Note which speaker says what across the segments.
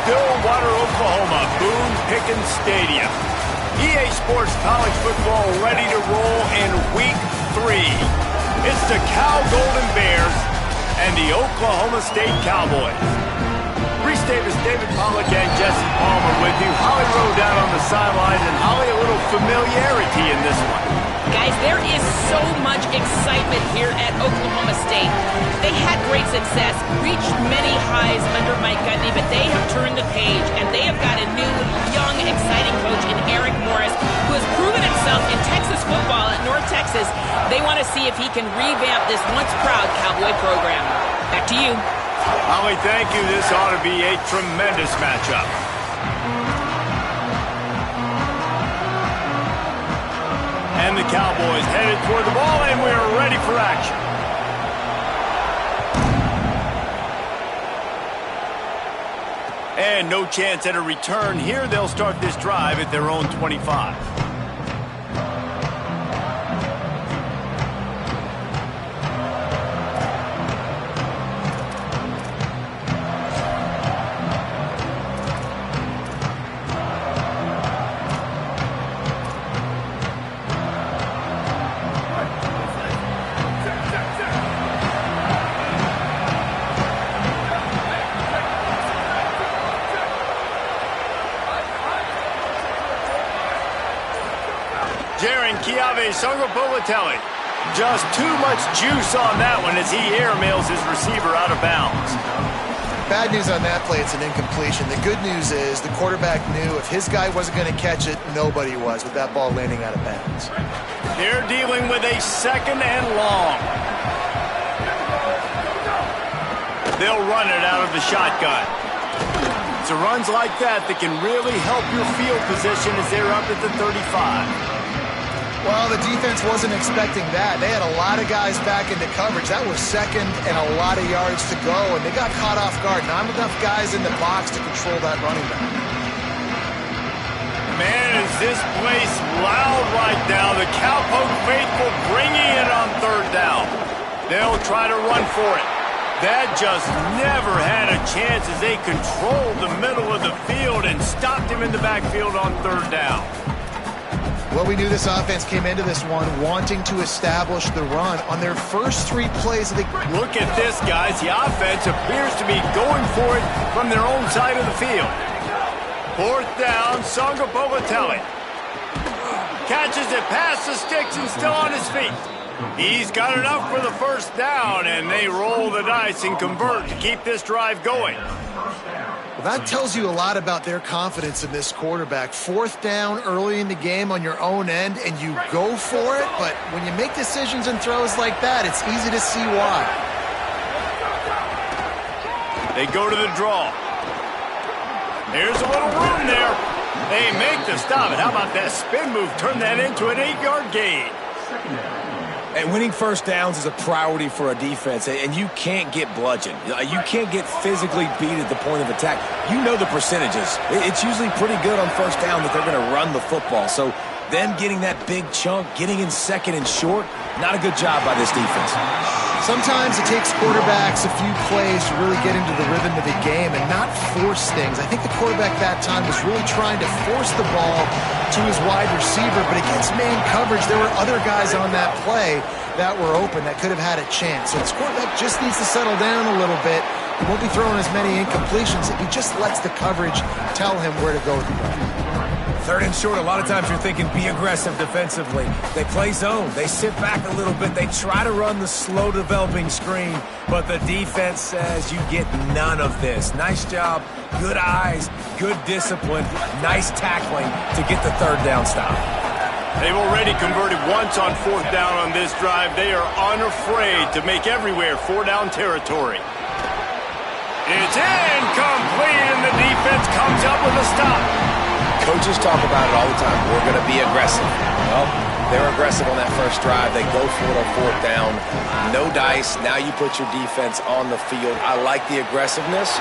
Speaker 1: Stillwater, Oklahoma, Boone Pickens Stadium. EA Sports College Football ready to roll in Week 3. It's the Cal Golden Bears and the Oklahoma State Cowboys. Reese Davis, David Pollack, and Jesse Palmer with you. Holly Rowe down on the sidelines, and Holly, a little familiarity in this one.
Speaker 2: Guys, there is so much excitement here at Oklahoma State. They had great success, reached many highs under Mike Gundy, but they have turned the page, and they have got a new, young, exciting coach in Eric Morris, who has proven himself in Texas football at North Texas. They want to see if he can revamp this once-proud Cowboy program. Back to you.
Speaker 1: Holly, thank you. This ought to be a tremendous matchup. And the Cowboys headed toward the ball, and we're ready for action. And no chance at a return here. They'll start this drive at their own 25. Sungapolatelli. Just too much juice on that one as he airmails his receiver out of bounds.
Speaker 3: Bad news on that play, it's an incompletion. The good news is the quarterback knew if his guy wasn't going to catch it, nobody was with that ball landing out of bounds.
Speaker 1: They're dealing with a second and long. They'll run it out of the shotgun. It's runs like that that can really help your field position as they're up at the 35.
Speaker 3: Well, the defense wasn't expecting that. They had a lot of guys back into coverage. That was second and a lot of yards to go, and they got caught off guard. Not enough guys in the box to control that running back.
Speaker 1: Man, is this place loud right now. The Cowpoke faithful bringing it on third down. They'll try to run for it. That just never had a chance as they controlled the middle of the field and stopped him in the backfield on third down.
Speaker 3: Well, we knew this offense came into this one wanting to establish the run on their first 3 plays of the game.
Speaker 1: Look at this, guys. The offense appears to be going for it from their own side of the field. Fourth down, Sungapolatelli. Catches it past the sticks and still on his feet. He's got enough for the first down, and they roll the dice and convert to keep this drive going.
Speaker 3: Well, that tells you a lot about their confidence in this quarterback. Fourth down early in the game on your own end, and you go for it, but when you make decisions and throws like that, it's easy to see why.
Speaker 1: They go to the draw. There's a little room there. They make the stop. And how about that spin move? Turn that into an 8-yard gain.
Speaker 4: And winning first downs is a priority for a defense, and you can't get bludgeoned. You can't get physically beat at the point of attack. You know the percentages. It's usually pretty good on first down that they're going to run the football. So them getting that big chunk, getting in second and short, not a good job by this defense.
Speaker 3: Sometimes it takes quarterbacks a few plays to really get into the rhythm of the game and not force things. I think the quarterback that time was really trying to force the ball to his wide receiver, but against man coverage, there were other guys on that play that were open that could have had a chance. So this quarterback just needs to settle down a little bit. He won't be throwing as many incompletions if he just lets the coverage tell him where to go with the ball.
Speaker 4: Third and short, a lot of times you're thinking be aggressive defensively. They play zone. They sit back a little bit. They try to run the slow developing screen, but the defense says you get none of this. Nice job, good eyes, good discipline, nice tackling to get the third down stop.
Speaker 1: They've already converted once on fourth down on this drive. They are unafraid to make everywhere four-down territory. It's incomplete, and the defense comes up with a stop.
Speaker 4: Coaches talk about it all the time. We're going to be aggressive. Well, they're aggressive on that first drive. They go for it on fourth down. No dice. Now you put your defense on the field. I like the aggressiveness.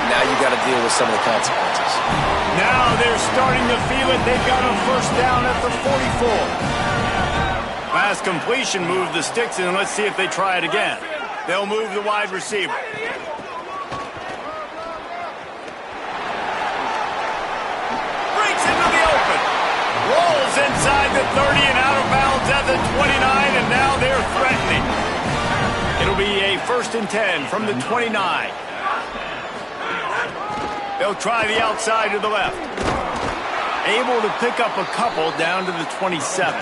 Speaker 4: Now you got to deal with some of the consequences.
Speaker 1: Now they're starting to feel it. They've got a first down at the 44. Pass completion, move the sticks, and let's see if they try it again. They'll move the wide receiver. inside the 30 and out of bounds at the 29, and now they're threatening. It'll be a 1st and 10 from the 29. They'll try the outside to the left. Able to pick up a couple down to the 27.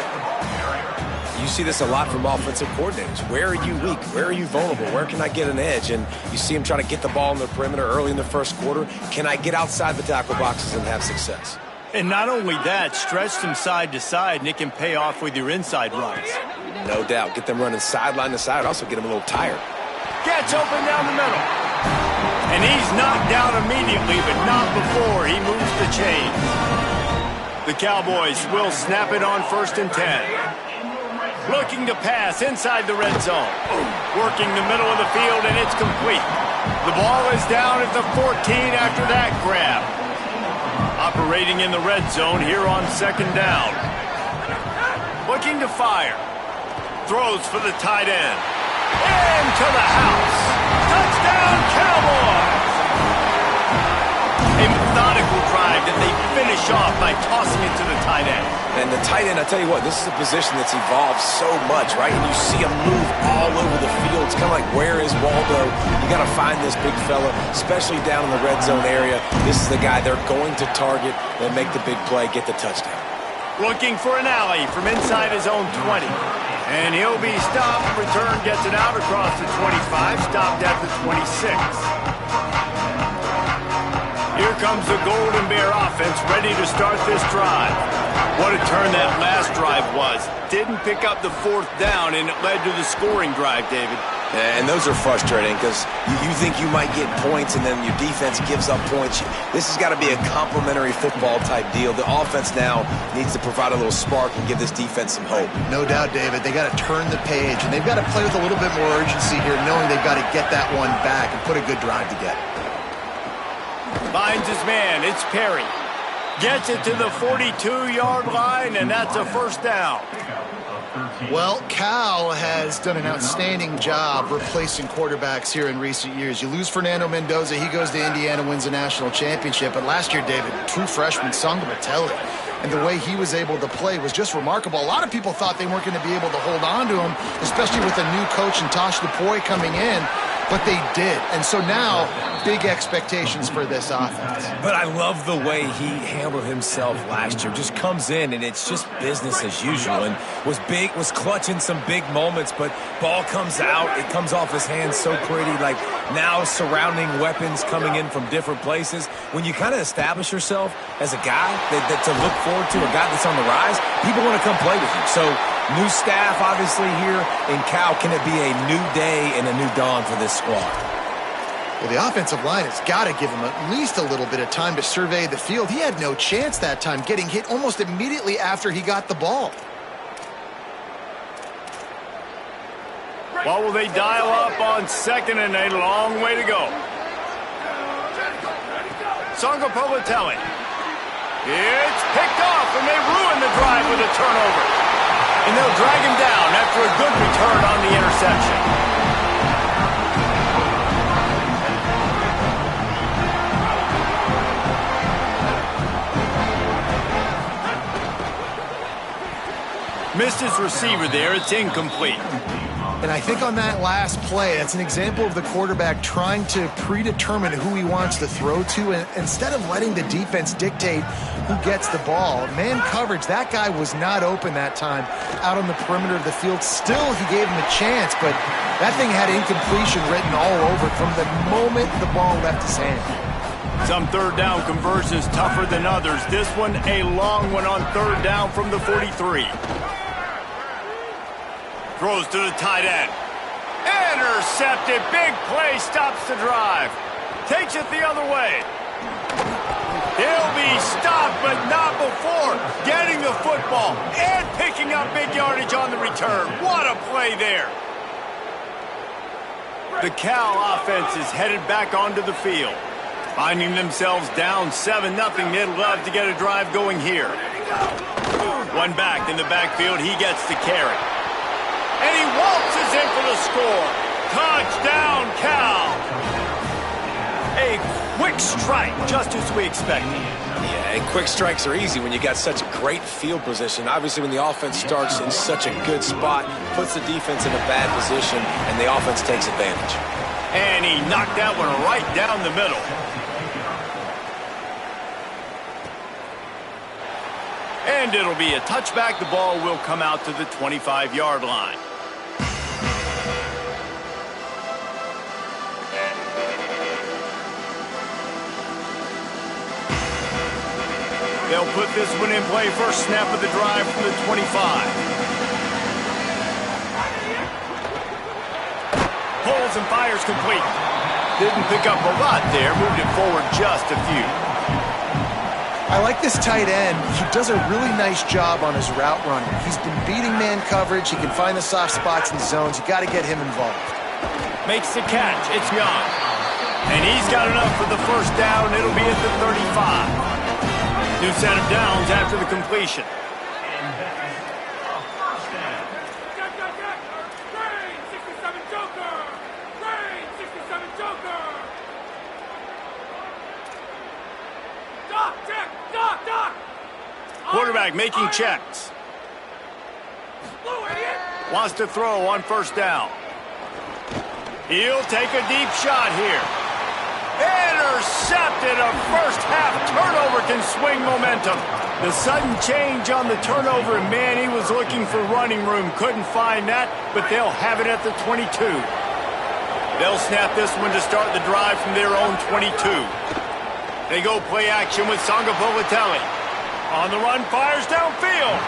Speaker 4: You see this a lot from offensive coordinators. Where are you weak? Where are you vulnerable? Where can I get an edge? And you see him trying to get the ball in the perimeter early in the first quarter. Can I get outside the tackle boxes and have success?
Speaker 1: And not only that, stretch them side to side, and it can pay off with your inside runs.
Speaker 4: No doubt. Get them running sideline to side. Also get them a little tired.
Speaker 1: Gets open down the middle. And he's knocked down immediately, but not before he moves the chains. The Cowboys will snap it on 1st and 10. Looking to pass inside the red zone. Working the middle of the field, and it's complete. The ball is down at the 14 after that grab. Operating in the red zone here on 2nd down. Looking to fire. Throws for the tight end. Into the house. Touchdown, Cowboys! A methodical drive that they finish off by tossing it to the tight end.
Speaker 4: And the tight end, I tell you what, this is a position that's evolved so much, right? And you see him move all over the field. It's kind of like, where is Waldo? You got to find this big fella, especially down in the red zone area. This is the guy they're going to target and make the big play, get the touchdown.
Speaker 1: Looking for an alley from inside his own 20. And he'll be stopped. Return gets it out across the 25, stopped at the 26. Here comes the Golden Bear offense, ready to start this drive. What a turn that last drive was. Didn't pick up the 4th down, and it led to the scoring drive, David.
Speaker 4: And those are frustrating because you think you might get points and then your defense gives up points. This has got to be a complementary football type deal. The offense now needs to provide a little spark and give this defense some hope.
Speaker 3: No doubt, David. They got to turn the page, and they've got to play with a little bit more urgency here, knowing they've got to get that one back and put a good drive together.
Speaker 1: Finds his man. It's Perry. Gets it to the 42-yard line, and that's a 1st down.
Speaker 3: Well, Cal has done an outstanding job replacing quarterbacks here in recent years. You lose Fernando Mendoza, he goes to Indiana, wins a national championship. But last year, David, true freshman Songa Matelli, and the way he was able to play was just remarkable. A lot of people thought they weren't going to be able to hold on to him, especially with a new coach and Tosh Lupoi coming in. But they did. And so now, big expectations for this offense.
Speaker 4: But I love the way he handled himself last year. Just comes in, and it's just business as usual. And was clutching some big moments, but ball comes out. It comes off his hands so pretty. Like, now surrounding weapons coming in from different places. When you kind of establish yourself as a guy that to look forward to, a guy that's on the rise, people want to come play with you. So, new staff, obviously, here in Cal. Can it be a new day and a new dawn for this squad?
Speaker 3: Well, the offensive line has got to give him at least a little bit of time to survey the field. He had no chance that time, getting hit almost immediately after he got the ball.
Speaker 1: Well, will they dial up on 2nd and a long way to go? Songa Matelli. It's picked off, and they ruin the drive with a turnover. And they'll drag him down after a good return on the interception. Missed his receiver there. It's incomplete.
Speaker 3: And I think on that last play, that's an example of the quarterback trying to predetermine who he wants to throw to, and instead of letting the defense dictate who gets the ball. Man coverage, that guy was not open that time out on the perimeter of the field. Still, he gave him a chance, but that thing had incompletion written all over it from the moment the ball left his hand.
Speaker 1: Some 3rd down conversions tougher than others. This one a long one on 3rd down from the 43. Throws to the tight end. Intercepted. Big play. Stops the drive. Takes it the other way. He'll be stopped, but not before getting the football and picking up big yardage on the return. What a play there. The Cal offense is headed back onto the field. Finding themselves down 7-0, they'd love to get a drive going here. One back in the backfield. He gets the carry. And he waltzes in for the score. Touchdown, Cal. A Quick strike, just as we expected.
Speaker 4: Yeah, and quick strikes are easy when you got such a great field position. Obviously, when the offense starts in such a good spot, puts the defense in a bad position, and the offense takes advantage.
Speaker 1: And he knocked that one right down the middle. And it'll be a touchback. The ball will come out to the 25-yard line. They'll put this one in play. First snap of the drive from the 25. Pulls and fires complete. Didn't pick up a lot there. Moved it forward just a few.
Speaker 3: I like this tight end. He does a really nice job on his route running. He's been beating man coverage. He can find the soft spots and zones. You got to get him involved.
Speaker 1: Makes the catch. It's Young. And he's got enough for the first down. It'll be at the 35. New set of downs after the completion. Quarterback making checks. Wants to throw on first down. He'll take a deep shot here. Intercepted. A first-half turnover can swing momentum. The sudden change on the turnover, and man, he was looking for running room. Couldn't find that, but they'll have it at the 22. They'll snap this one to start the drive from their own 22. They go play action with Sanga Bolatelli. On the run, fires downfield.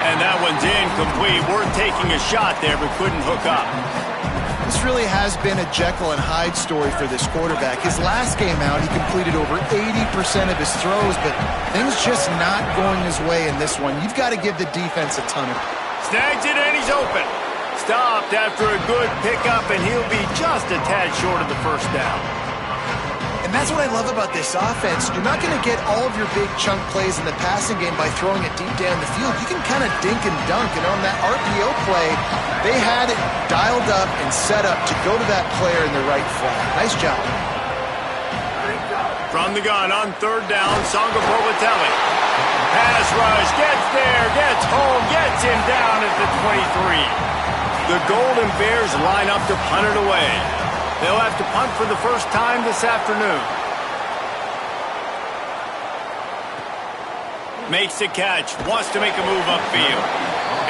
Speaker 1: And that one's incomplete. Worth taking a shot there, but couldn't hook up.
Speaker 3: This really has been a Jekyll and Hyde story for this quarterback. His last game out, he completed over 80% of his throws, but things just not going his way in this one. You've got to give the defense a ton of...
Speaker 1: Snags it, and he's open. Stopped after a good pickup, and he'll be just a tad short of the first down.
Speaker 3: And that's what I love about this offense. You're not going to get all of your big chunk plays in the passing game by throwing it deep down the field. You can kind of dink and dunk. And on that RPO play, they had it dialed up and set up to go to that player in the right flat. Nice job.
Speaker 1: From the gun on third down, Sanga Bolatelli. Pass rush, gets there, gets home, gets him down at the 23. The Golden Bears line up to punt it away. They'll have to punt for the first time this afternoon. Makes the catch, wants to make a move upfield.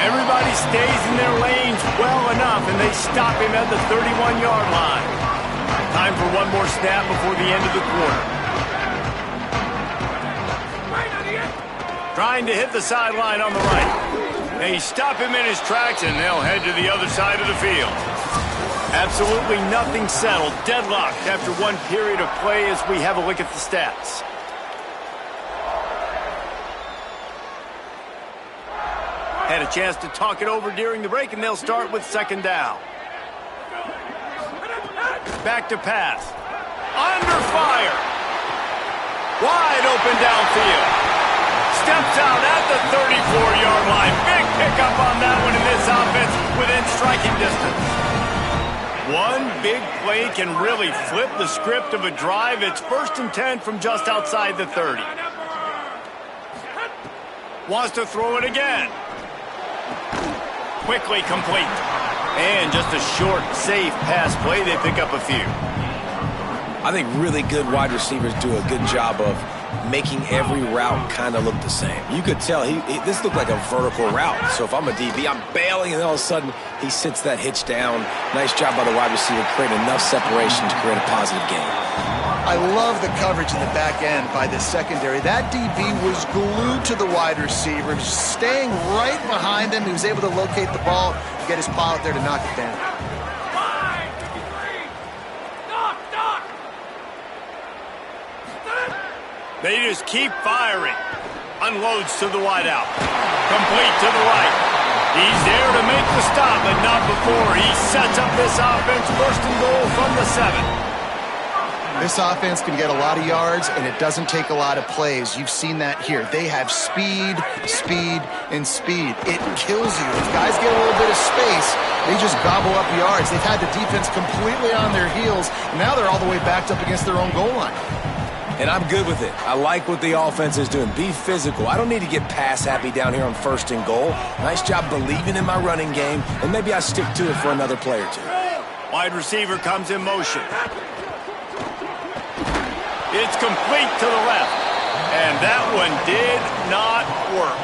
Speaker 1: Everybody stays in their lanes well enough, and they stop him at the 31-yard line. Time for one more snap before the end of the quarter. Trying to hit the sideline on the right. They stop him in his tracks, and they'll head to the other side of the field. Absolutely nothing settled. Deadlocked after one period of play as we have a look at the stats. Had a chance to talk it over during the break, and they'll start with second down. Back to pass. Under fire. Wide open downfield. Steps out at the 34-yard line. Big pickup on that one in this offense within striking distance. One big play can really flip the script of a drive. It's 1st and 10 from just outside the 30. Wants to throw it again. Quickly complete. And just a short, safe pass play. They pick up a few.
Speaker 4: I think really good wide receivers do a good job of making every route kind of look the same. You could tell this looked like a vertical route. So if I'm a DB, I'm bailing, and all of a sudden he sits that hitch down. Nice job by the wide receiver, creating enough separation to create a positive gain.
Speaker 3: I love the coverage in the back end by the secondary. That DB was glued to the wide receiver, just staying right behind him. He was able to locate the ball, get his paw out there to knock it down.
Speaker 1: They just keep firing. Unloads to the wideout. Complete to the right. He's there to make the stop, but not before. He sets up this offense 1st and goal from the 7.
Speaker 3: This offense can get a lot of yards, and it doesn't take a lot of plays. You've seen that here. They have speed, speed, and speed. It kills you. If guys get a little bit of space, they just gobble up yards. They've had the defense completely on their heels, and now they're all the way backed up against their own goal line.
Speaker 4: And I'm good with it. I like what the offense is doing. Be physical. I don't need to get pass happy down here on 1st and goal. Nice job believing in my running game, and maybe I stick to it for another play or two.
Speaker 1: Wide receiver comes in motion. It's complete to the left. And that one did not work.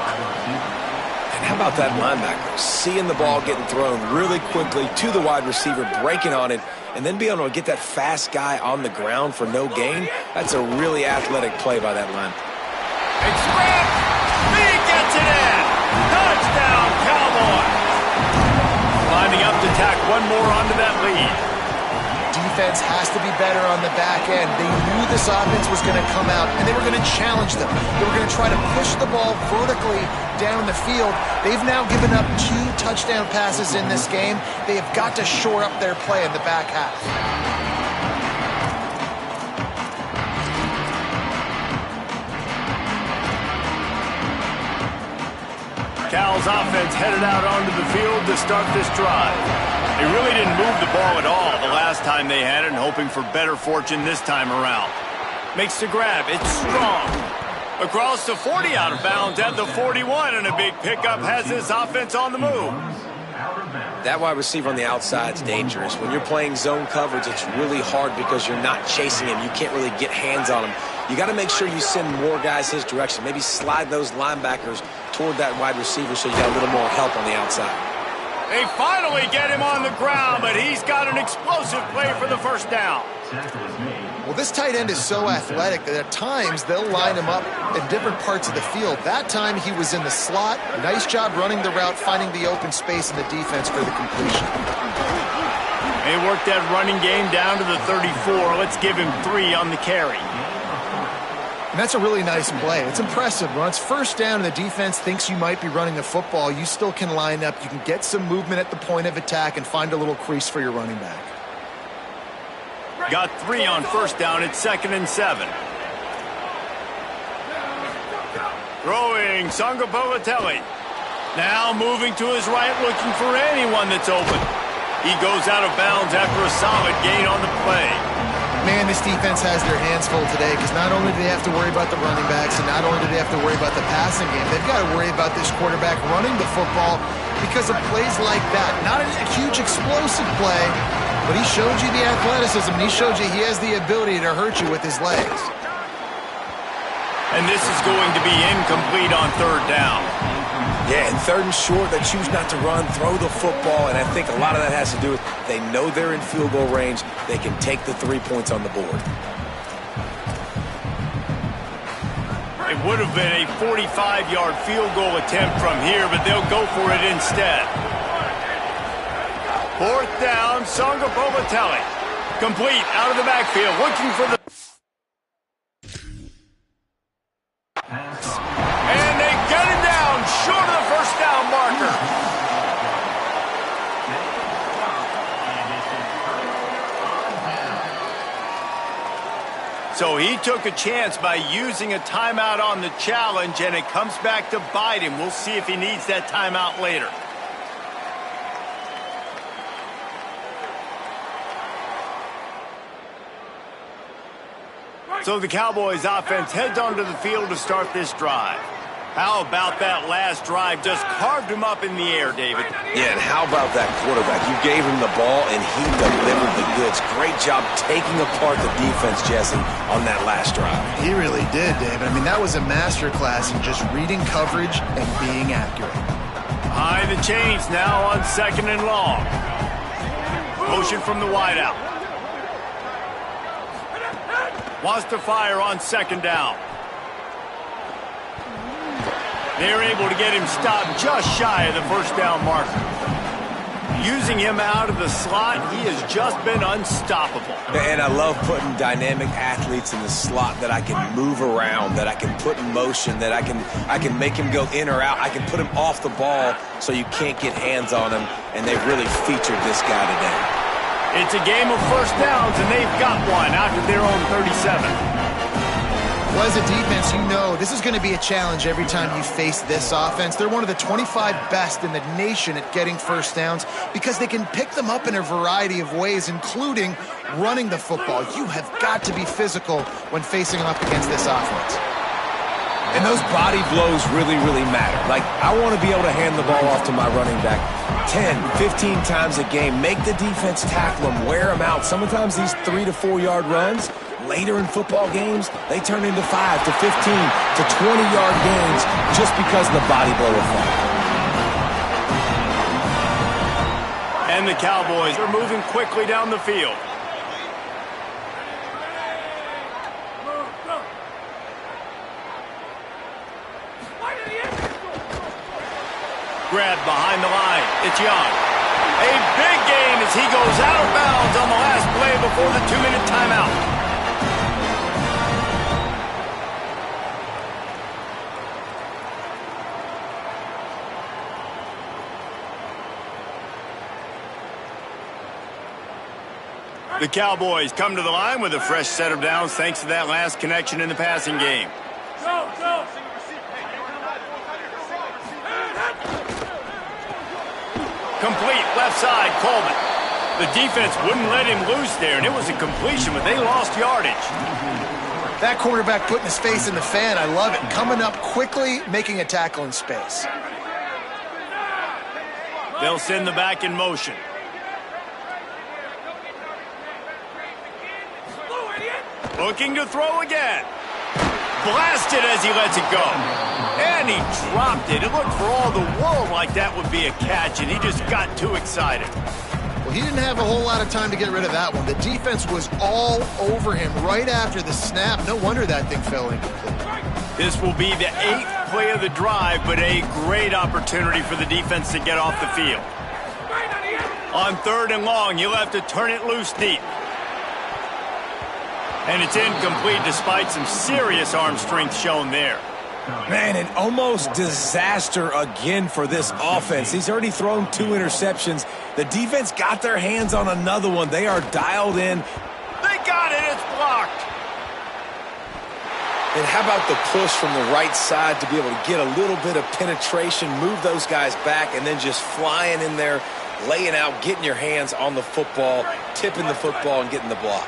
Speaker 4: And how about that linebacker? Seeing the ball getting thrown really quickly to the wide receiver, breaking on it, and then being able to get that fast guy on the ground for no gain. That's a really athletic play by that line.
Speaker 1: It's ripped. He gets it in. Touchdown, Cowboys. Lining up to tack one more onto that lead.
Speaker 3: Defense has to be better on the back end. They knew this offense was going to come out, and they were going to challenge them. They were going to try to push the ball vertically down the field. They've now given up 2 touchdown passes in this game. They have got to shore up their play in the back half.
Speaker 1: Cal's offense headed out onto the field to start this drive. They really didn't move the ball at all the last time they had it, and hoping for better fortune this time around. Makes the grab. It's strong. Across the 40, out of bounds at the 41, and a big pickup has this offense on the move.
Speaker 4: That wide receiver on the outside is dangerous. When you're playing zone coverage, it's really hard because you're not chasing him. You can't really get hands on him. You got to make sure you send more guys his direction. Maybe slide those linebackers toward that wide receiver so you got a little more help on the outside.
Speaker 1: They finally get him on the ground, but he's got an explosive play for the first down.
Speaker 3: Well, this tight end is so athletic that at times they'll line him up in different parts of the field. That time he was in the slot. Nice job running the route, finding the open space in the defense for the completion.
Speaker 1: They worked that running game down to the 34. Let's give him 3 on the carry.
Speaker 3: And that's a really nice play. It's impressive. When it's first down and the defense thinks you might be running the football, you still can line up. You can get some movement at the point of attack and find a little crease for your running back.
Speaker 1: Got 3 on first down. It's 2nd and 7. Throwing Sangapolatelli. Now moving to his right, looking for anyone that's open. He goes out of bounds after a solid gain on the play.
Speaker 3: Man, this defense has their hands full today because not only do they have to worry about the running backs and not only do they have to worry about the passing game, they've got to worry about this quarterback running the football because of plays like that. Not a huge explosive play, but he showed you the athleticism, and he showed you he has the ability to hurt you with his legs.
Speaker 1: And this is going to be incomplete on 3rd down.
Speaker 4: Yeah, and 3rd and short, they choose not to run, throw the football, and I think a lot of that has to do with they know they're in field goal range. They can take the 3 points on the board.
Speaker 1: It would have been a 45-yard field goal attempt from here, but they'll go for it instead. 4th down, Sangapolatelli. Complete, out of the backfield, looking for the... And they get him down, short of the first down marker. So he took a chance by using a timeout on the challenge, and it comes back to bite him. We'll see if he needs that timeout later. So the Cowboys offense heads onto the field to start this drive. How about that last drive? Just carved him up in the air, David.
Speaker 4: Yeah, and how about that quarterback? You gave him the ball, and he delivered the goods. Great job taking apart the defense, Jesse, on that last drive.
Speaker 3: He really did, David. I mean, that was a masterclass in just reading coverage and being accurate.
Speaker 1: High the chains now on 2nd and long. Motion from the wideout. Wants to fire on 2nd down. They're able to get him stopped just shy of the first down marker. Using him out of the slot, he has just been unstoppable.
Speaker 4: And I love putting dynamic athletes in the slot that I can move around, that I can put in motion, that I can make him go in or out. I can put him off the ball so you can't get hands on him, and they've really featured this guy today.
Speaker 1: It's a game of first downs, and they've got one out to their own 37.
Speaker 3: Well, as a defense, you know this is going to be a challenge every time you face this offense. They're one of the 25 best in the nation at getting first downs because they can pick them up in a variety of ways, including running the football. You have got to be physical when facing up against this offense.
Speaker 4: And those body blows really, really matter. Like, I want to be able to hand the ball off to my running back 10, 15 times a game. Make the defense tackle them, wear them out. Sometimes these 3 to 4 yard runs, later in football games, they turn into 5 to 15 to 20-yard gains just because of the body blow effect.
Speaker 1: And the Cowboys are moving quickly down the field. Grabbed behind the line. It's Young. A big gain as he goes out of bounds on the last play before the 2-minute timeout. The Cowboys come to the line with a fresh set of downs thanks to that last connection in the passing game. Go! Complete left side, Coleman. The defense wouldn't let him loose there, and it was a completion, but they lost yardage.
Speaker 3: That quarterback putting his face in the fan, I love it. Coming up quickly, making a tackle in space.
Speaker 1: They'll send the back in motion. Looking to throw again. Blasted as he lets it go. And he dropped it. It looked for all the world like that would be a catch, and he just got too excited.
Speaker 3: Well, he didn't have a whole lot of time to get rid of that one. The defense was all over him right after the snap. No wonder that thing fell incomplete.
Speaker 1: This will be the 8th play of the drive, but a great opportunity for the defense to get off the field. On 3rd and long, you'll have to turn it loose deep. And it's incomplete despite some serious arm strength shown there.
Speaker 4: Man, an almost disaster again for this offense. He's already thrown 2 interceptions. The defense got their hands on another one. They are dialed in.
Speaker 1: They got it. It's blocked.
Speaker 4: And how about the push from the right side to be able to get a little bit of penetration, move those guys back, and then just flying in there, laying out, getting your hands on the football, tipping the football, and getting the block.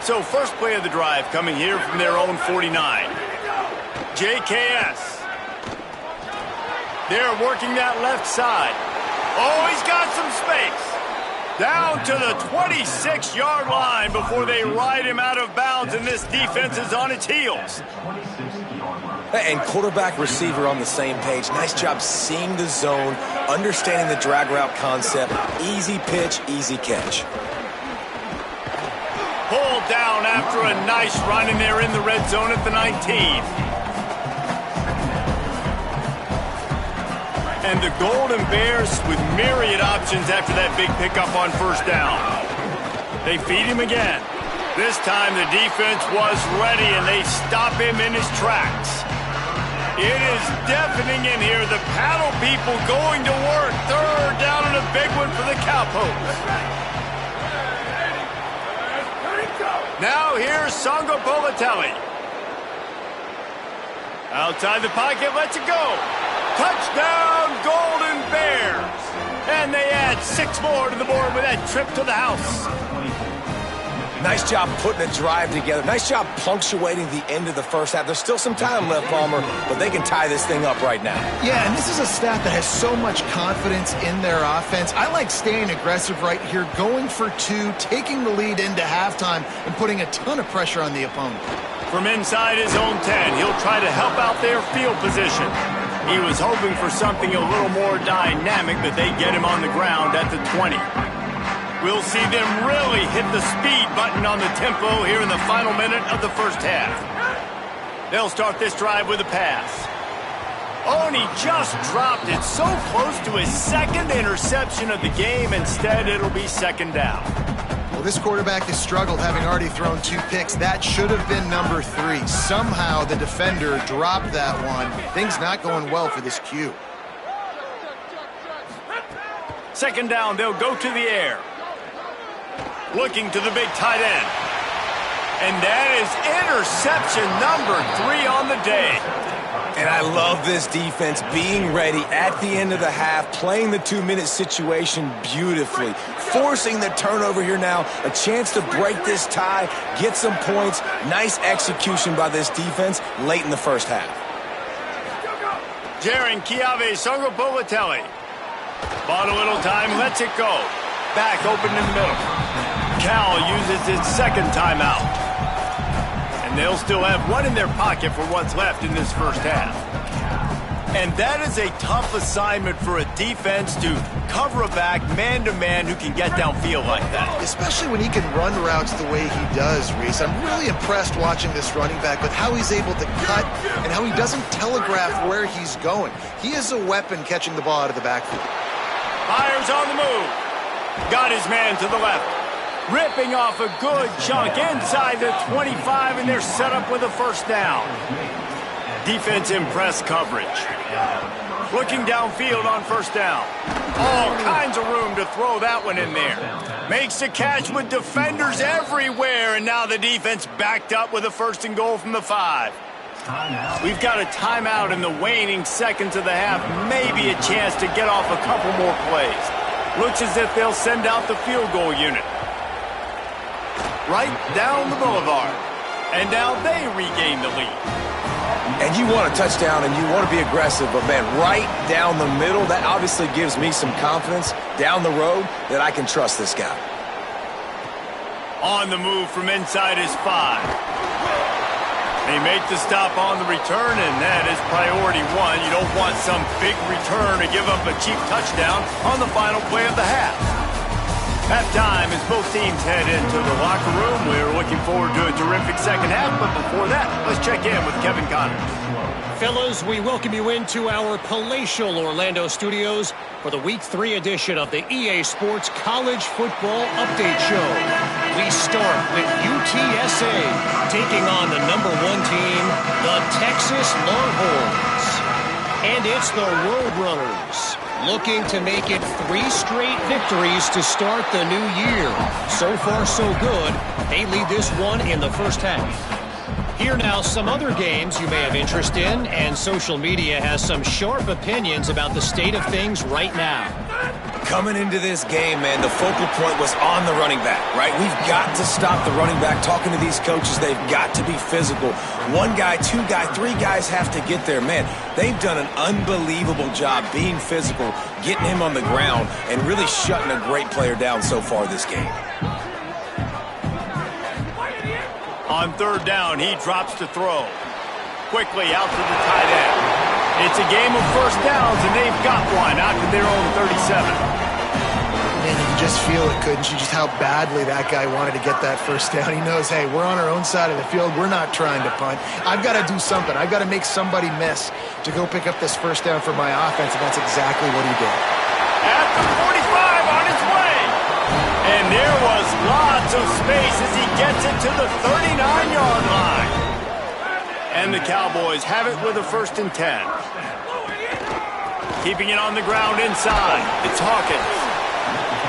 Speaker 1: So first play of the drive coming here from their own 49. JKS. They're working that left side. Oh, he's got some space. Down to the 26-yard line before they ride him out of bounds, and this defense is on its heels.
Speaker 4: And quarterback receiver on the same page. Nice job seeing the zone, understanding the drag route concept. Easy pitch, easy catch.
Speaker 1: Pulled down after a nice run, and they're in the red zone at the 19. And the Golden Bears with myriad options after that big pickup on first down. They feed him again. This time the defense was ready, and they stop him in his tracks. It is deafening in here. The paddle people going to work. 3rd down and a big one for the Cowpokes. Now here's Songo Politelli. Outside the pocket, lets it go. Touchdown, Golden Bears. And they add 6 more to the board with that trip to the house.
Speaker 4: Nice job putting a drive together. Nice job punctuating the end of the first half. There's still some time left, Palmer, but they can tie this thing up right now.
Speaker 3: Yeah, and this is a staff that has so much confidence in their offense. I like staying aggressive right here, going for 2, taking the lead into halftime, and putting a ton of pressure on the opponent.
Speaker 1: From inside his own 10, he'll try to help out their field position. He was hoping for something a little more dynamic, but they get him on the ground at the 20. We'll see them really hit the speed button on the tempo here in the final minute of the first half. They'll start this drive with a pass. Oh, and he just dropped it so close to his 2nd interception of the game. Instead, it'll be 2nd down.
Speaker 3: Well, this quarterback has struggled, having already thrown 2 picks. That should have been number 3. Somehow the defender dropped that one. Things not going well for this Q.
Speaker 1: 2nd down, they'll go to the air. looking to the big tight end. And that is interception number 3 on the day.
Speaker 4: And I love this defense being ready at the end of the half, playing the 2-minute situation beautifully, forcing the turnover here now, a chance to break this tie, get some points. Nice execution by this defense late in the first half.
Speaker 1: Jaron Chiave Songopovatelli. Bought a little time, lets it go. Back open in the middle. Cal uses his second timeout. And they'll still have one in their pocket for what's left in this first half. And that is a tough assignment for a defense to cover a back man-to-man who can get downfield like that.
Speaker 3: Especially when he can run routes the way he does, Reese. I'm really impressed watching this running back with how he's able to cut and how he doesn't telegraph where he's going. He is a weapon catching the ball out of the backfield.
Speaker 1: Fires on the move. Got his man to the left. Ripping off a good chunk inside the 25, and they're set up with a first down. Defense in press coverage. Looking downfield on first down. All kinds of room to throw that one in there. Makes the catch with defenders everywhere, and now the defense backed up with a 1st and goal from the 5. We've got a timeout in the waning seconds of the half. Maybe a chance to get off a couple more plays. Looks as if they'll send out the field goal unit. Right down the boulevard. And now they regain the lead.
Speaker 4: And you want a touchdown and you want to be aggressive, but man, right down the middle, that obviously gives me some confidence down the road that I can trust this guy.
Speaker 1: On the move from inside his 5. They make the stop on the return, and that is priority 1. You don't want some big return to give up a cheap touchdown on the final play of the half. Halftime as both teams head into the locker room. We're looking forward to a terrific second half, but before that, let's check in with Kevin Connors.
Speaker 5: Fellas, we welcome you into our palatial Orlando studios for the Week 3 edition of the EA Sports College Football Update Show. We start with UTSA taking on the number 1 team, the Texas Longhorns. And it's the Roadrunners, looking to make it 3 straight victories to start the new year. So far, so good. They lead this one in the first half. Here now, some other games you may have interest in, and social media has some sharp opinions about the state of things right now.
Speaker 4: Coming into this game, man, the focal point was on the running back, right? We've got to stop the running back. Talking to these coaches, they've got to be physical. 1 guy, 2 guy, 3 guys have to get there. Man, they've done an unbelievable job being physical, getting him on the ground, and really shutting a great player down so far this game.
Speaker 1: On 3rd down, he drops to throw. Quickly out to the tight end. It's a game of first downs, and they've got one out to their own 37.
Speaker 3: Man, you can just feel it, couldn't you? Just how badly that guy wanted to get that first down. He knows, hey, we're on our own side of the field. We're not trying to punt. I've got to do something. I've got to make somebody miss to go pick up this first down for my offense, and that's exactly what he did.
Speaker 1: At the 45 on his way. And there was lots of space as he gets it to the 39-yard line. And the Cowboys have it with a 1st and 10. Keeping it on the ground inside. It's Hawkins.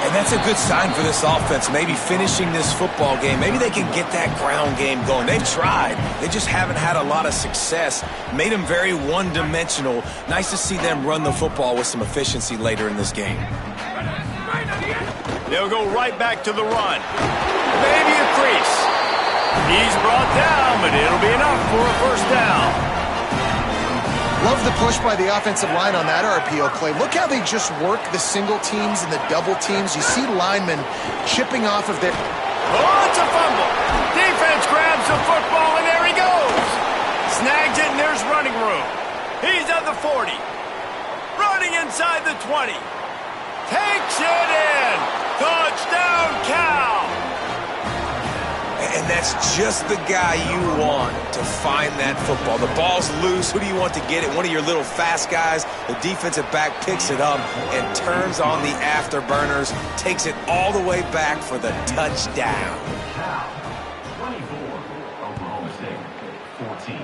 Speaker 4: And that's a good sign for this offense, maybe finishing this football game. Maybe they can get that ground game going. They've tried. They just haven't had a lot of success. Made them very one-dimensional. Nice to see them run the football with some efficiency later in this game.
Speaker 1: They'll go right back to the run. Maybe a crease. He's brought down, but it'll be enough for a first down.
Speaker 3: Love the push by the offensive line on that RPO play. Look how they just work the single teams and the double teams. You see linemen chipping off of their...
Speaker 1: Oh, it's a fumble. Defense grabs the football, and there he goes. Snags it, and there's running room. He's at the 40. Running inside the 20. Takes it in. Touchdown, Cal.
Speaker 4: And that's just the guy you want to find that football. The ball's loose. Who do you want to get it? One of your little fast guys. The defensive back picks it up and turns on the afterburners. Takes it all the way back for the touchdown.
Speaker 6: 24, Oklahoma State, 14.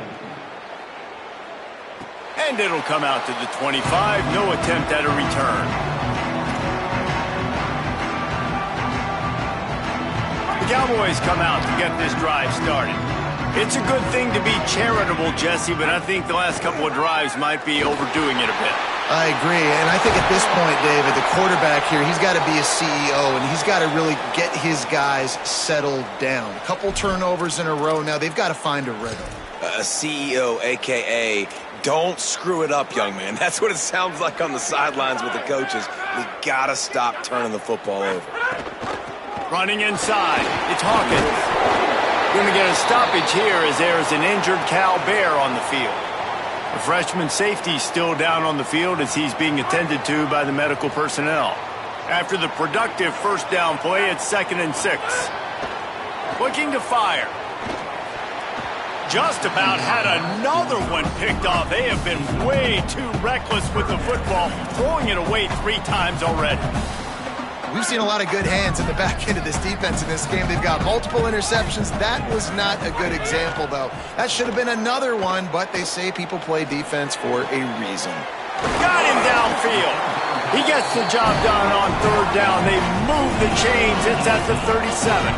Speaker 1: And it'll come out to the 25. No attempt at a return. The Cowboys come out to get this drive started. It's a good thing to be charitable, Jesse, but I think the last couple of drives might be overdoing it a bit.
Speaker 3: I agree, and I think at this point, David, the quarterback here, he's got to be a CEO, and he's got to really get his guys settled down. A couple turnovers in a row now. They've got to find a rhythm.
Speaker 4: A CEO, a.k.a. don't screw it up, young man. That's what it sounds like on the sidelines with the coaches. We got to stop turning the football over.
Speaker 1: Running inside, it's Hawkins. Going to get a stoppage here as there is an injured Cal Bear on the field. The freshman safety still down on the field as he's being attended to by the medical personnel. After the productive first down play, it's 2nd and 6. Looking to fire. Just about had another one picked off. They have been way too reckless with the football, throwing it away 3 times already.
Speaker 3: We've seen a lot of good hands in the back end of this defense in this game. They've got multiple interceptions. That was not a good example, though. That should have been another one, but they say people play defense for a reason.
Speaker 1: Got him downfield. He gets the job done on 3rd down. They move the chains. It's at the 37.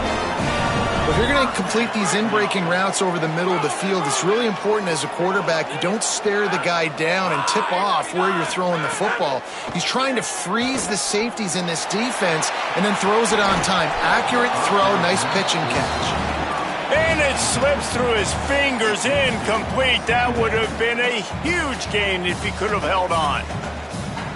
Speaker 3: If you're going to complete these in-breaking routes over the middle of the field, it's really important as a quarterback you don't stare the guy down and tip off where you're throwing the football. He's trying to freeze the safeties in this defense and then throws it on time. Accurate throw, nice pitch and catch.
Speaker 1: And it slips through his fingers, incomplete. That would have been a huge gain if he could have held on.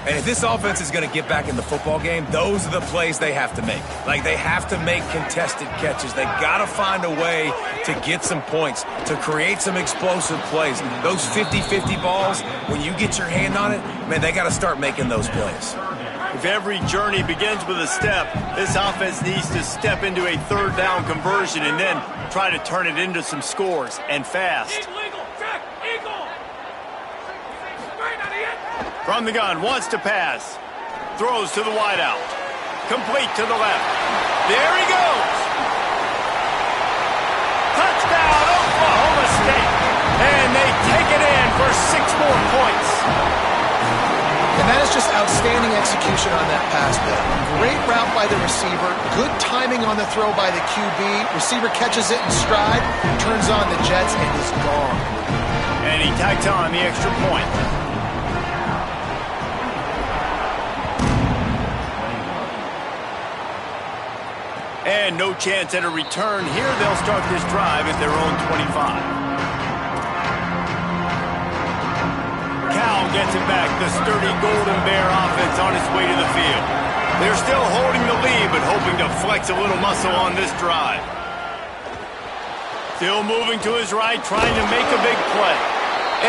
Speaker 4: And if this offense is going to get back in the football game, those are the plays they have to make. Like, they have to make contested catches. They got to find a way to get some points, to create some explosive plays. Those 50-50 balls, when you get your hand on it, man, they got to start making those plays.
Speaker 1: If every journey begins with a step, this offense needs to step into a 3rd down conversion and then try to turn it into some scores, and fast. From the gun, wants to pass. Throws to the wideout. Complete to the left. There he goes. Touchdown, Oklahoma State. And they take it in for 6 more points.
Speaker 3: And that is just outstanding execution on that pass play. Great route by the receiver. Good timing on the throw by the QB. Receiver catches it in stride, turns on the jets, and is gone.
Speaker 1: And he tags on the extra point. And no chance at a return here. They'll start this drive at their own 25. Cal gets it back. The sturdy Golden Bear offense on its way to the field. They're still holding the lead, but hoping to flex a little muscle on this drive. Still moving to his right, trying to make a big play.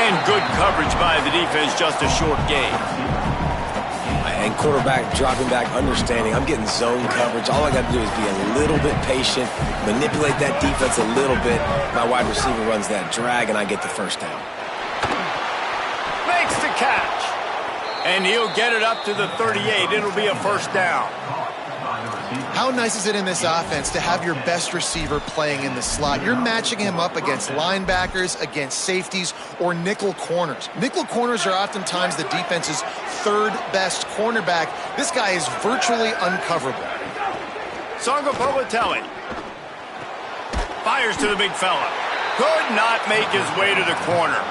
Speaker 1: And good coverage by the defense, just a short gain.
Speaker 4: And quarterback dropping back, understanding I'm getting zone coverage. All I got to do is be a little bit patient, manipulate that defense a little bit. My wide receiver runs that drag, and I get the first down.
Speaker 1: Makes the catch. And he'll get it up to the 38. It'll be a first down.
Speaker 3: How nice is it in this offense to have your best receiver playing in the slot? You're matching him up against linebackers, against safeties, or nickel corners. Nickel corners are oftentimes the defense's 3rd best cornerback. This guy is virtually uncoverable.
Speaker 1: Songa Povatelli fires to the big fella. Could not make his way to the corner.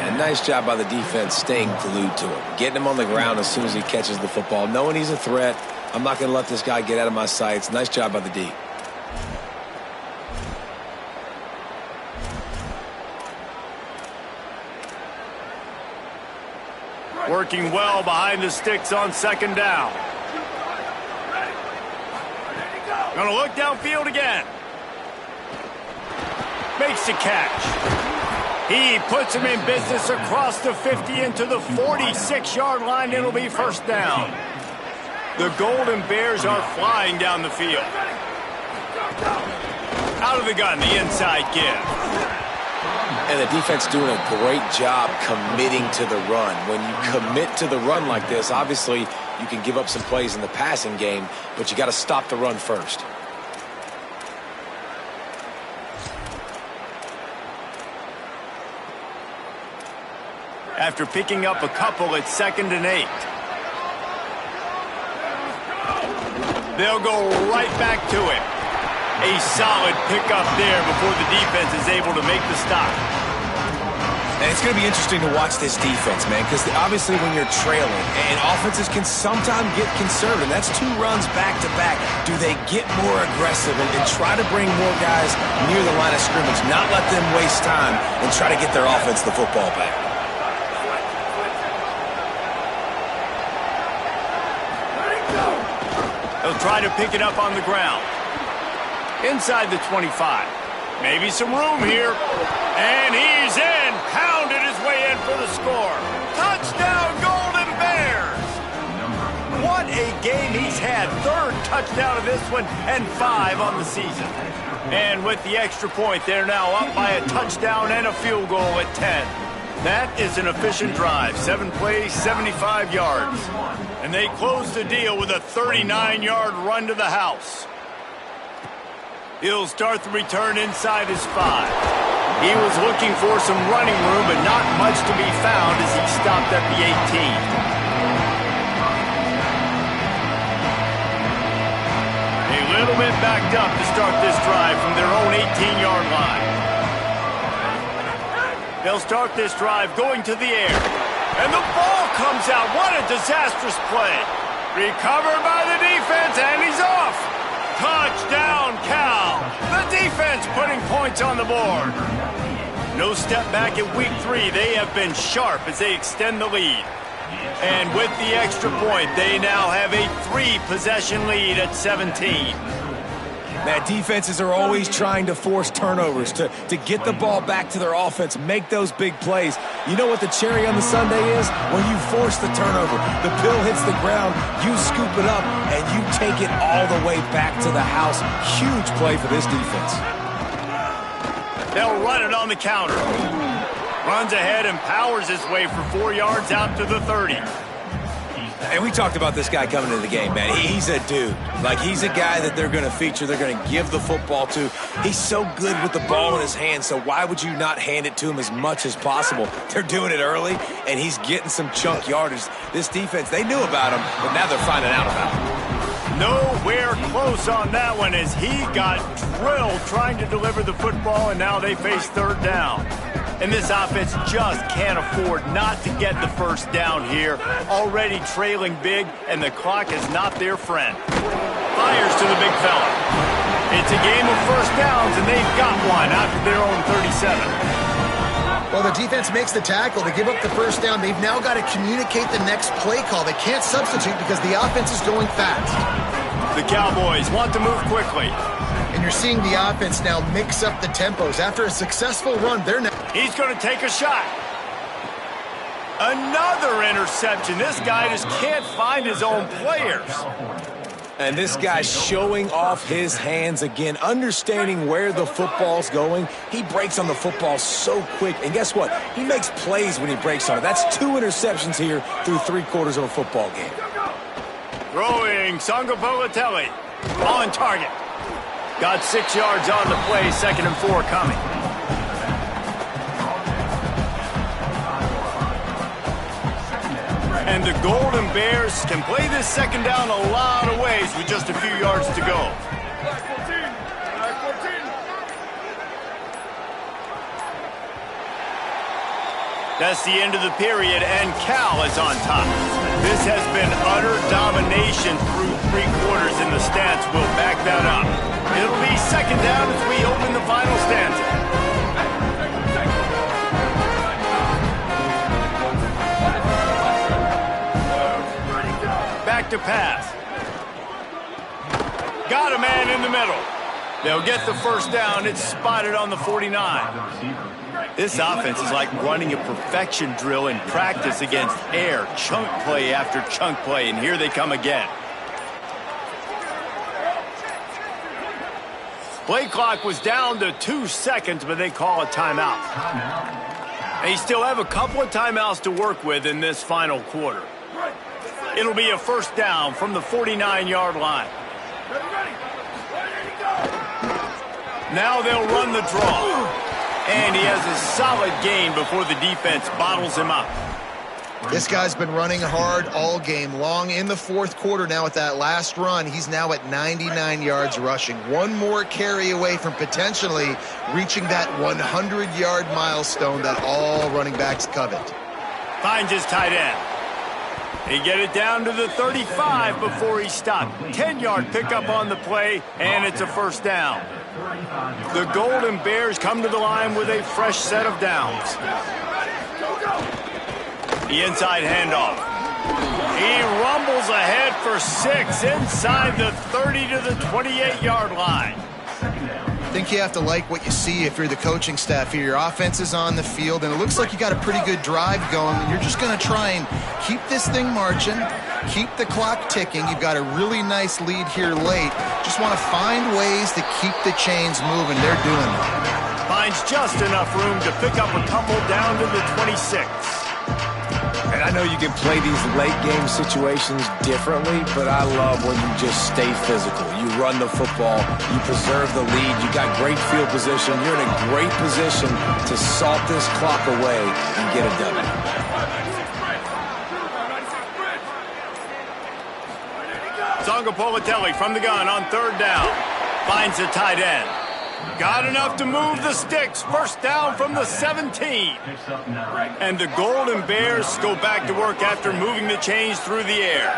Speaker 4: And nice job by the defense staying glued to him. Getting him on the ground as soon as he catches the football. Knowing he's a threat. I'm not going to let this guy get out of my sights. Nice job by the D.
Speaker 1: Working well behind the sticks on 2nd down. Gonna look downfield again. Makes the catch. He puts him in business across the 50 into the 46-yard line. It'll be first down. The Golden Bears are flying down the field. Out of the gun, the inside give.
Speaker 4: And the defense doing a great job committing to the run. When you commit to the run like this, obviously you can give up some plays in the passing game, but you got to stop the run first.
Speaker 1: After picking up a couple, it's 2nd and 8. They'll go right back to him. A solid pickup there before the defense is able to make the stop.
Speaker 4: And it's going to be interesting to watch this defense, man, because obviously when you're trailing, and offenses can sometimes get conservative. That's 2 runs back-to-back. Do they get more aggressive and try to bring more guys near the line of scrimmage, not let them waste time, and try to get their offense the football back?
Speaker 1: They'll try to pick it up on the ground. Inside the 25. Maybe some room here. And he's in. Pounded his way in for the score. Touchdown, Golden Bears. What a game he's had. 3rd touchdown of this one and 5 on the season. And with the extra point, they're now up by a touchdown and a field goal at 10. That is an efficient drive. 7 plays, 75 yards. And they close the deal with a 39-yard run to the house. He'll start the return inside his 5. He was looking for some running room, but not much to be found as he stopped at the 18. A little bit backed up to start this drive from their own 18-yard line. They'll start this drive going to the air. And the ball comes out. What a disastrous play. Recovered by the defense, and he's off. Touchdown, Cal. The defense putting points on the board. No step back at week 3. They have been sharp as they extend the lead. And with the extra point, they now have a 3-possession lead at 17.
Speaker 4: Man, defenses are always trying to force turnovers to get the ball back to their offense, make those big plays. You know what the cherry on the sundae is? When you force the turnover, the pill hits the ground, you scoop it up, and you take it all the way back to the house. Huge play for this defense.
Speaker 1: They'll run it on the counter. Runs ahead and powers his way for 4 yards out to the 30.
Speaker 4: And we talked about this guy coming into the game, man. He's a dude. Like, he's a guy that they're going to feature, they're going to give the football to. He's so good with the ball in his hands, so why would you not hand it to him as much as possible? They're doing it early, and he's getting some chunk yardage. This defense, they knew about him, but now they're finding out about him.
Speaker 1: Nowhere close on that one as he got drilled trying to deliver the football, and now they face 3rd down. And this offense just can't afford not to get the first down here. Already trailing big, and the clock is not their friend. Fires to the big fella. It's a game of first downs, and they've got one after their own 37.
Speaker 3: Well, the defense makes the tackle to give up the first down. They've now got to communicate the next play call. They can't substitute because the offense is going fast.
Speaker 1: The Cowboys want to move quickly.
Speaker 3: And you're seeing the offense now mix up the tempos. After a successful run, they're now...
Speaker 1: He's going to take a shot. Another interception. This guy just can't find his own players.
Speaker 4: And this guy's showing off his hands again, understanding where the football's going. He breaks on the football so quick. And guess what? He makes plays when he breaks on it. That's 2 interceptions here through 3/4 of a football game.
Speaker 1: Throwing Sangapolatelli on target. Got 6 yards on the play, 2nd and 4 coming. And the Golden Bears can play this 2nd down a lot of ways with just a few yards to go. That's the end of the period, and Cal is on top. This has been utter domination through 3/4, and the stats will back that up. It'll be 2nd down as we open the final stanza. Back to pass. Got a man in the middle. They'll get the first down. It's spotted on the 49. This offense is like running a perfection drill in practice against air. Chunk play after chunk play, and here they come again. Play clock was down to 2 seconds, but they call a timeout. They still have a couple of timeouts to work with in this final quarter. It'll be a first down from the 49-yard line. Now they'll run the draw. And he has a solid gain before the defense bottles him up.
Speaker 3: This guy's been running hard all game long. In the fourth quarter now with that last run, he's now at 99 yards rushing. One more carry away from potentially reaching that 100-yard milestone that all running backs covet.
Speaker 1: Finds his tight end. He get it down to the 35 before he stopped. 10-yard pickup on the play, and it's a first down. The Golden Bears come to the line with a fresh set of downs. The inside handoff. He rumbles ahead for 6 inside the 30 to the 28-yard line.
Speaker 3: I think you have to like what you see if you're the coaching staff here. Your offense is on the field, and it looks like you got a pretty good drive going. And you're just going to try and keep this thing marching, keep the clock ticking. You've got a really nice lead here late. Just want to find ways to keep the chains moving. They're doing it.
Speaker 1: Finds just enough room to pick up a couple down to the 26.
Speaker 4: And I know you can play these late game situations differently, but I love when you just stay physical. You run the football, you preserve the lead, you got great field position, you're in a great position to salt this clock away and get a W.
Speaker 1: Tonga Politelli from the gun on third down. Finds the tight end. Got enough to move the sticks. First down from the 17. And the Golden Bears go back to work after moving the chains through the air.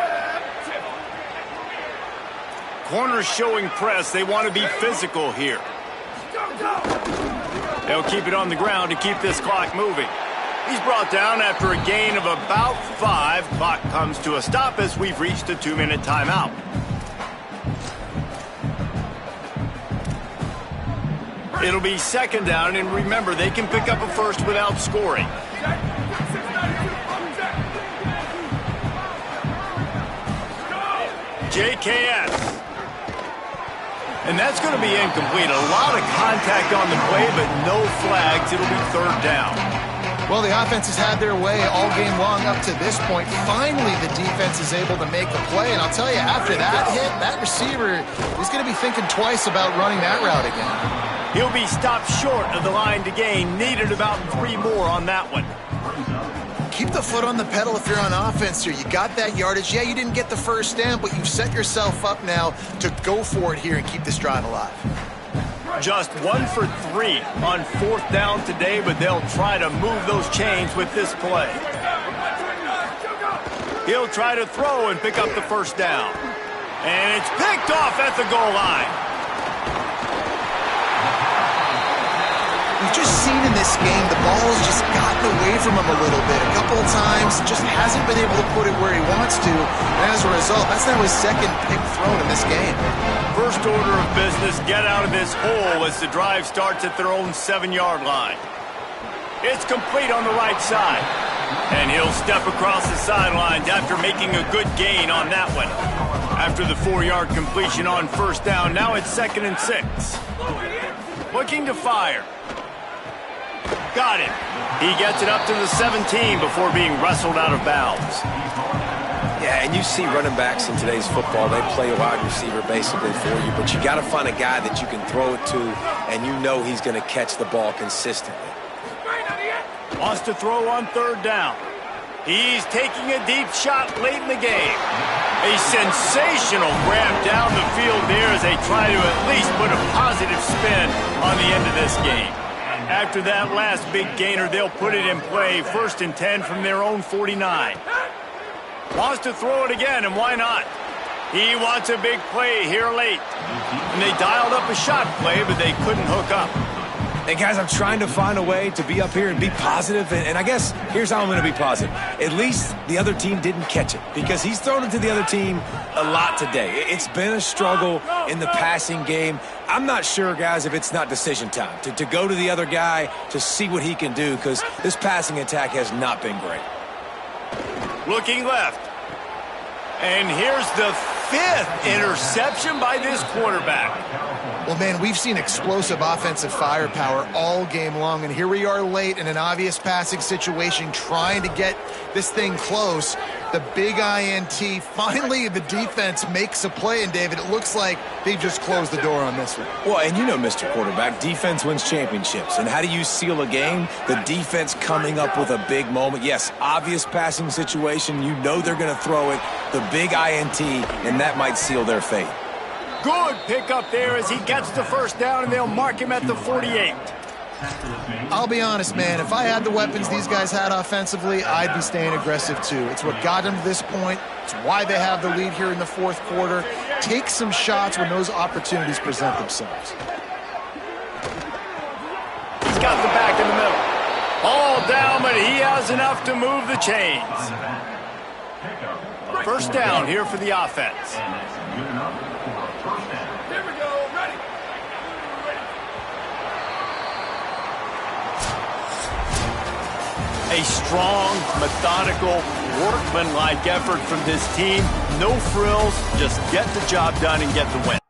Speaker 1: Corners showing press. They want to be physical here. They'll keep it on the ground to keep this clock moving. He's brought down after a gain of about 5. Clock comes to a stop as we've reached a 2-minute timeout. It'll be second down, and remember, they can pick up a first without scoring. JKS. And that's going to be incomplete. A lot of contact on the play, but no flags. It'll be third down.
Speaker 3: Well, the offense has had their way all game long up to this point. Finally, the defense is able to make a play. And I'll tell you, after that hit, that receiver is going to be thinking twice about running that route again.
Speaker 1: He'll be stopped short of the line to gain. Needed about 3 more on that one.
Speaker 3: Keep the foot on the pedal if you're on offense here. You got that yardage. Yeah, you didn't get the first down, but you've set yourself up now to go for it here and keep this drive alive.
Speaker 1: Just 1 for 3 on fourth down today, but they'll try to move those chains with this play. He'll try to throw and pick up the first down. And it's picked off at the goal line.
Speaker 3: We've just seen in this game the ball's just gotten away from him a little bit. A couple of times, just hasn't been able to put it where he wants to. And as a result, that's now his second pick thrown in this game.
Speaker 1: First order of business, get out of this hole as the drive starts at their own 7-yard line. It's complete on the right side. And he'll step across the sidelines after making a good gain on that one. After the 4-yard completion on first down, now it's 2nd and 6. Looking to fire. Got it. He gets it up to the 17 before being wrestled out of bounds.
Speaker 4: Yeah, and you see running backs in today's football, they play a wide receiver basically for you, but you got to find a guy that you can throw it to, and you know he's going to catch the ball consistently.
Speaker 1: Wants to throw on third down. He's taking a deep shot late in the game. A sensational grab down the field there as they try to at least put a positive spin on the end of this game. After that last big gainer, they'll put it in play. 1st and 10 from their own 49. Wants to throw it again, and why not? He wants a big play here late. And they dialed up a shot play, but they couldn't hook up.
Speaker 4: And guys, I'm trying to find a way to be up here and be positive, and I guess here's how I'm going to be positive. At least the other team didn't catch it, because he's thrown it to the other team a lot today. It's been a struggle in the passing game. I'm not sure, guys, if it's not decision time to go to the other guy to see what he can do, because this passing attack has not been great.
Speaker 1: Looking left. And here's the 5th interception by this quarterback.
Speaker 3: Well, man, we've seen explosive offensive firepower all game long, and here we are late in an obvious passing situation trying to get this thing close. The big INT, finally the defense makes a play, and David, it looks like they've just closed the door on this one.
Speaker 4: Well, and you know, Mr. Quarterback, defense wins championships. And how do you seal a game? The defense coming up with a big moment. Yes, obvious passing situation. You know they're going to throw it. The big INT, and that might seal their fate.
Speaker 1: Good pick up there as he gets the first down, and they'll mark him at the 48.
Speaker 3: I'll be honest, man, if I had the weapons these guys had offensively, I'd be staying aggressive too. It's what got them to this point. It's why they have the lead here in the fourth quarter. Take some shots when those opportunities present themselves.
Speaker 1: He's got the back in the middle. All down, but he has enough to move the chains. First down here for the offense.
Speaker 6: Here we go, ready.
Speaker 1: A strong, methodical, workmanlike effort from this team. No frills, just get the job done and get the win.